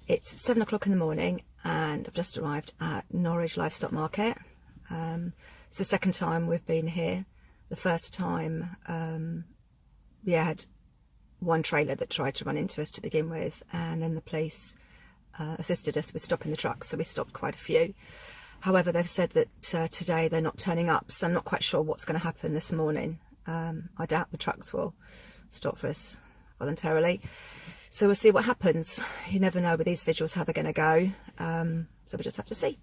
It's 7 o'clock in the morning and I've just arrived at Norwich Livestock Market. It's the second time we've been here. The first time we had one trailer that tried to run into us to begin with, and then the police assisted us with stopping the trucks, so we stopped quite a few. However, they've said that today they're not turning up, so I'm not quite sure what's going to happen this morning. I doubt the trucks will stop for us voluntarily, so we'll see what happens. You never know with these vigils how they're going to go, so we just have to see.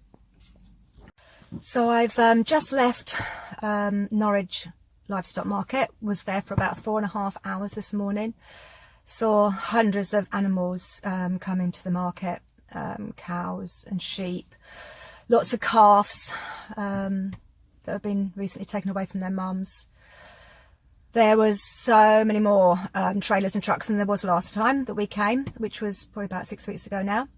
So I've just left Norwich Livestock Market, was there for about 4.5 hours this morning. Saw hundreds of animals come into the market, cows and sheep, lots of calves that have been recently taken away from their mums. There was so many more trailers and trucks than there was last time that we came, which was probably about 6 weeks ago now.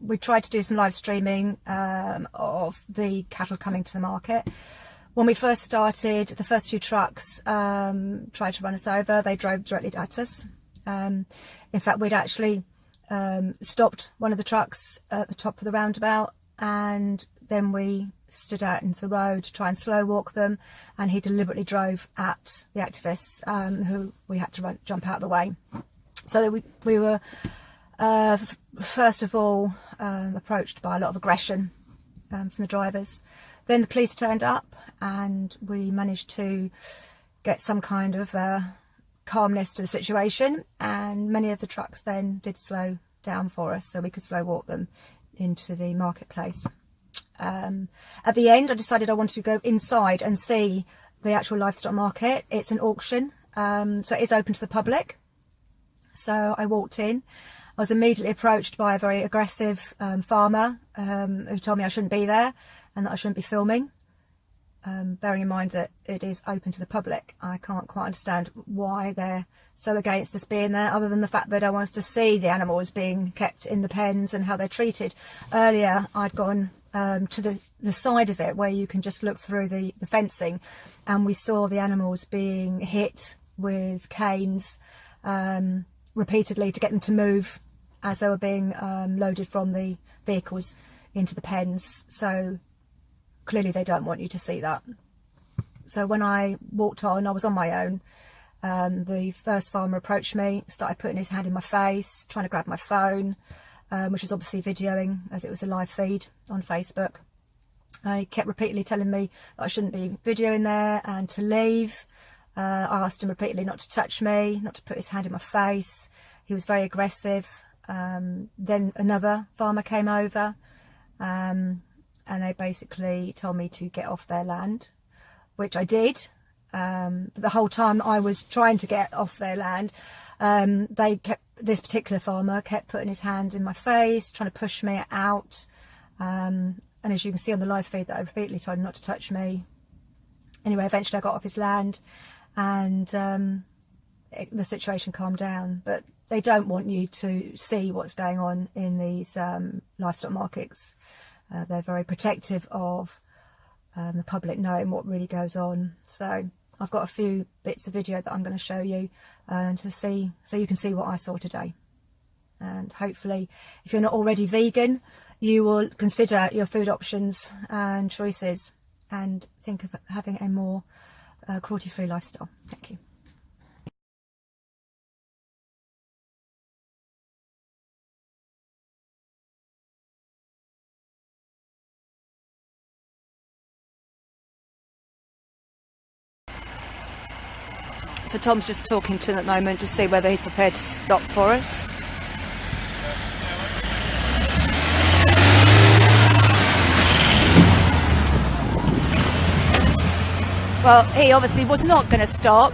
We tried to do some live streaming of the cattle coming to the market. When we first started, the first few trucks tried to run us over. They drove directly at us. In fact, we'd actually stopped one of the trucks at the top of the roundabout, and then we stood out into the road to try and slow walk them, and he deliberately drove at the activists who we had to jump out of the way. So we were first of all approached by a lot of aggression from the drivers. Then the police turned up and we managed to get some kind of calmness to the situation, and many of the trucks then did slow down for us so we could slow walk them into the marketplace. At the end I decided I wanted to go inside and see the actual livestock market. It's an auction, so it is open to the public. So I walked in. I was immediately approached by a very aggressive farmer who told me I shouldn't be there and that I shouldn't be filming. Bearing in mind that it is open to the public, I can't quite understand why they're so against us being there, other than the fact that they don't want us to see the animals being kept in the pens and how they're treated. Earlier I'd gone to the side of it where you can just look through the fencing, and we saw the animals being hit with canes repeatedly to get them to move as they were being loaded from the vehicles into the pens. So clearly they don't want you to see that. So when I walked on, I was on my own. The first farmer approached me, started putting his hand in my face, trying to grab my phone, which was obviously videoing as it was a live feed on Facebook. He kept repeatedly telling me that I shouldn't be videoing there and to leave. I asked him repeatedly not to touch me, not to put his hand in my face. He was very aggressive. Then another farmer came over and they basically told me to get off their land, which I did. But the whole time I was trying to get off their land, this particular farmer kept putting his hand in my face, trying to push me out. And as you can see on the live feed, that I repeatedly told him not to touch me. Anyway, eventually I got off his land and the situation calmed down. But they don't want you to see what's going on in these livestock markets. They're very protective of the public knowing what really goes on. So I've got a few bits of video that I'm going to show you to see, so you can see what I saw today. And hopefully, if you're not already vegan, you will consider your food options and choices and think of having a more cruelty-free lifestyle. Thank you. So Tom's just talking to them at the moment to see whether he's prepared to stop for us. Well, he obviously was not going to stop.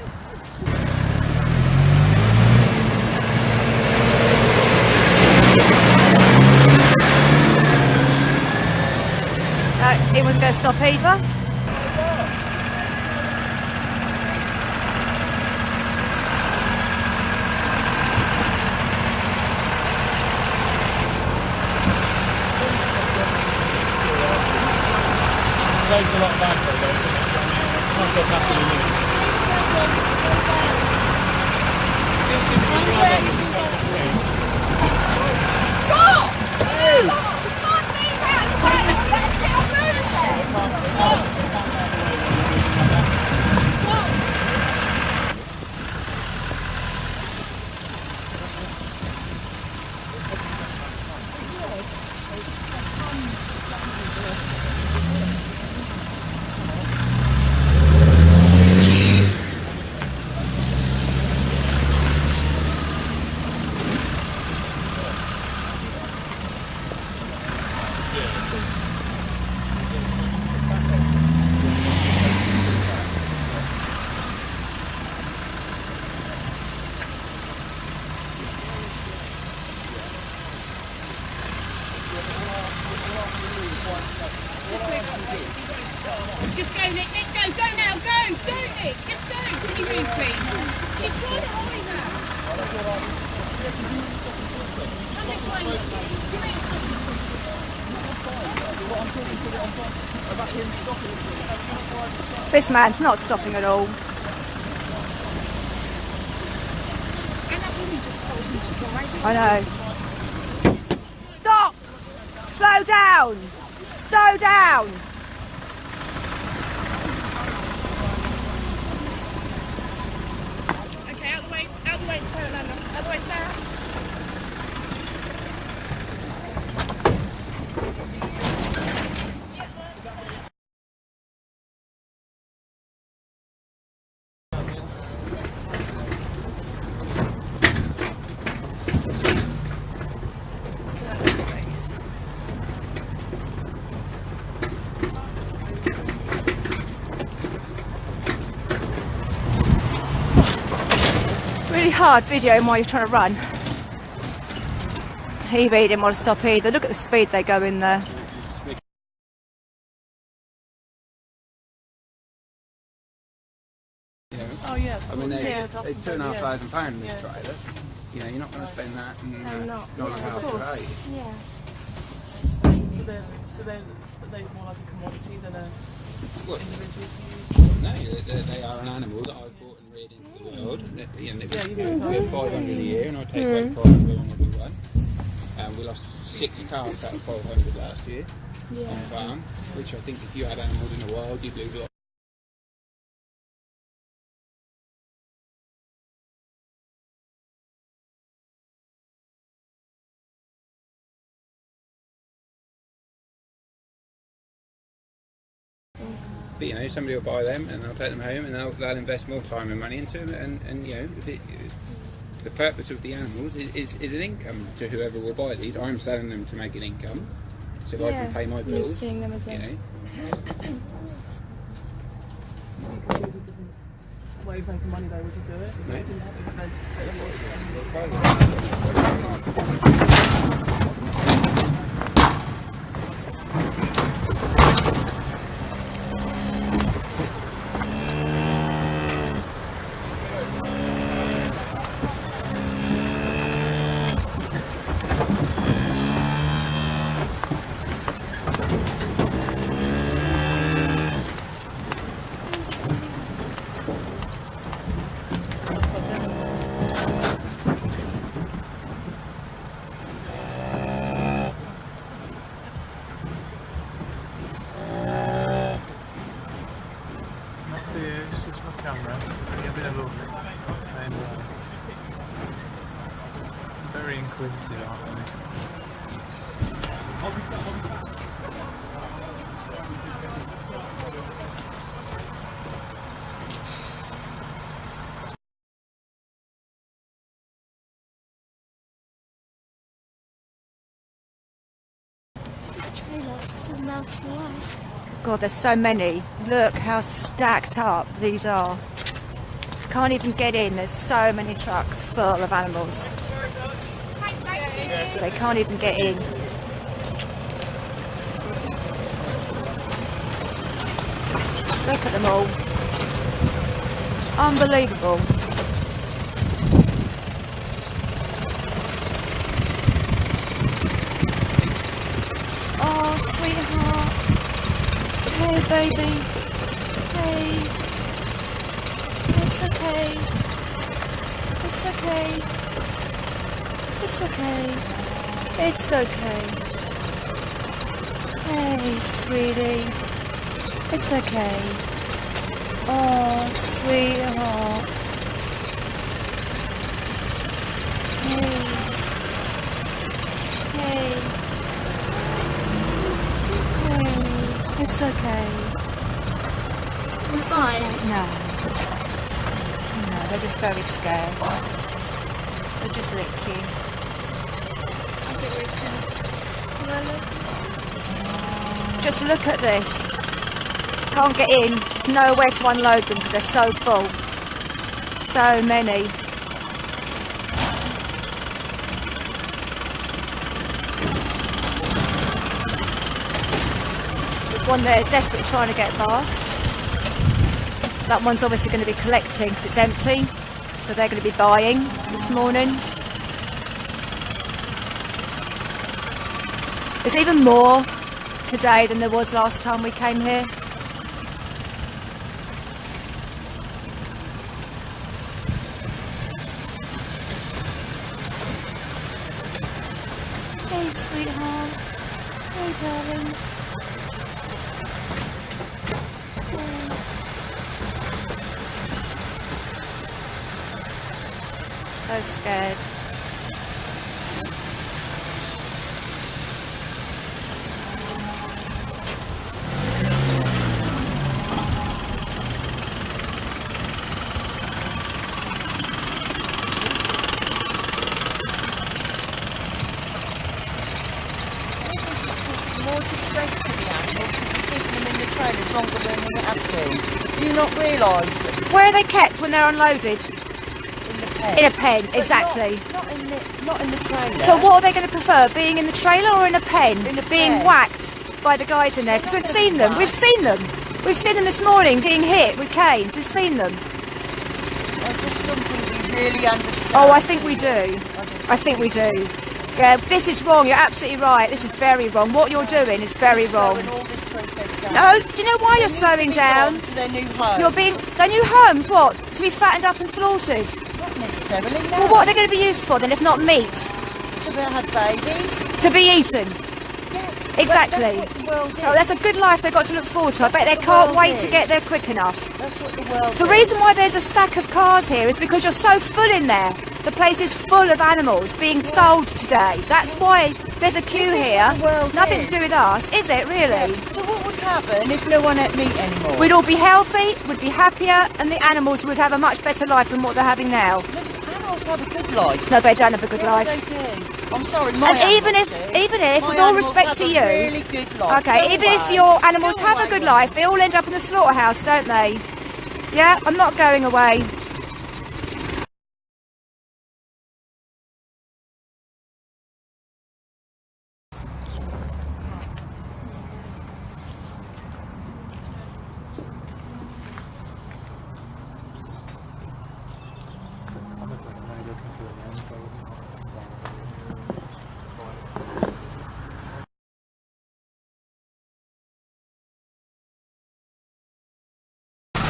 He wasn't going to stop either. Saves a lot of battery though, doesn't it? Not just has to be used. It seems to be Just go, Nick. Nick, go. Go now. Go. Go, Nick. Just go. Can you move, please? She's trying to hide that. Come this way. This man's not stopping at all. And that woman just told him to drive. I know. Stop! Slow down! Slow down! Okay, out the way. Out the way, Sarah. Out the way, Sarah. Really hard videoing while you're trying to run. He really didn't want to stop either. Look at the speed they go in there. Oh yeah, I mean, they £2,500 in this trailer. You know, you're not going to spend that and not on a house for eight. Yeah. So they're more like a commodity than a individual. No, they are an animal that I've bought and reared into the world. You know, we have 500 a year, and I take away 500 on every one. We lost 6 calves out of 500 last year on the farm, which I think if you had animals in the wild, you'd lose a lot. But, you know, somebody will buy them and they'll take them home and they'll invest more time and money into them, and you know, the purpose of the animals is an income to whoever will buy these. I'm selling them to make an income so I can pay my bills. Seeing them as You know. You could use a different way of making money though, would you do it? No. You didn't have an event at the It's just my camera. Give it a look. And, very inquisitive, aren't they? God, there's so many. Look how stacked up these are. Can't even get in. There's so many trucks full of animals. They can't even get in. Look at them all. Unbelievable. Oh, sweetheart. Hey, baby. Hey. It's okay. It's okay. It's okay. It's okay. Hey, sweetie. It's okay. Oh, sweetheart. Hey. Hey. Hey. It's okay. It's okay. No. No, they're just very scared. They'll just lick you. Just look at this. Can't get in. There's nowhere to unload them because they're so full. So many. one they're desperately trying to get past. That one's obviously going to be collecting because it's empty, so they're going to be buying this morning. There's even more today than there was last time we came here. Hey, sweetheart. Hey, darling. So scared. More distress to the animals if you're keeping them in the trailers longer than they have to. Do you not realise that Where are they kept when they're unloaded? in the pen? In a pen, But exactly. Not in the trailer. So what are they going to prefer, being in the trailer or in a pen? In a being pen. whacked by the guys in there? Because we've seen them. We've seen them. We've seen them this morning being hit with canes. We've seen them. I just don't think we really understand. Oh, I think we do. I think we do. Yeah, this is wrong. You're absolutely right. This is very wrong. What you're doing is very wrong. Slowing all this process down. No, do you know why They you're need to slowing be down? gone to their new home. You're being... Their new homes, what? To be fattened up and slaughtered? Not necessarily, no. Well, what are they going to be used for then, if not meat? To have babies. To be eaten? Yeah. Exactly. But that's what the world is. Oh, that's a good life they've got to look forward to. I bet they That's what the can't world wait to is. get there quick enough. That's what the world The is. reason why there's a stack of cars here is because you're so full in there. The place is full of animals being sold today. That's why there's a queue This is here. what the world Nothing is. to do with us, is it really? So what would happen if no one ate meat anymore? We'd all be healthy, we'd be happier, and the animals would have a much better life than what they're having now. The animals have a good life. No, they don't have a good Yeah, life. they do. I'm sorry, my And even animals if, do. even if, My with all animals respect have to a you, really good life. okay, Go even if away. your animals Go have a away, good Wendy. life, they all end up in the slaughterhouse, don't they? Yeah, I'm not going away.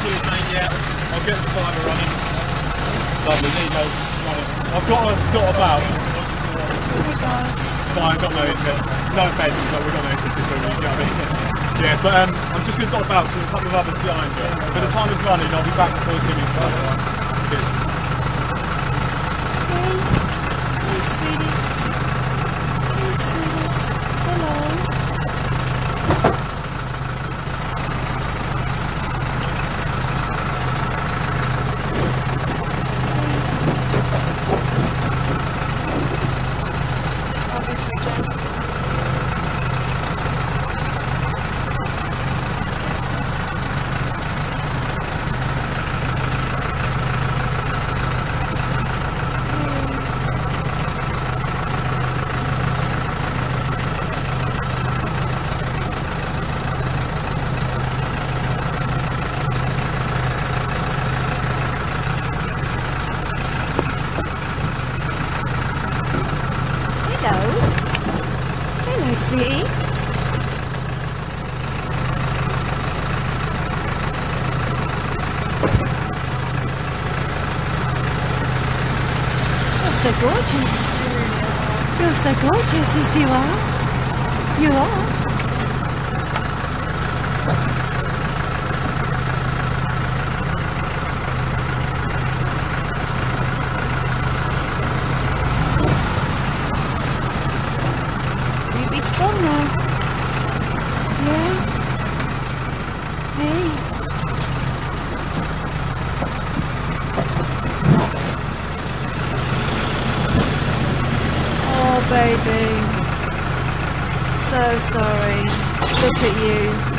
Cheers, mate, yeah. I'll get the timer running. Lovely, there you go. Running. I've got about. Fine, got no interest. No offence, but we've got no interest in doing it, you know what I mean? Yeah, but I'm just going to dot about because there's a couple of others behind you. But the time is running, I'll be back before 2 minutes. Cheers. Hey, sweeties. Hey, sweeties. Hello. Hello. Hello, sweetie. You're so gorgeous. You're so gorgeous, yes you are. You are. You be strong now. Yeah. Hey. Oh, baby. So sorry. Look at you.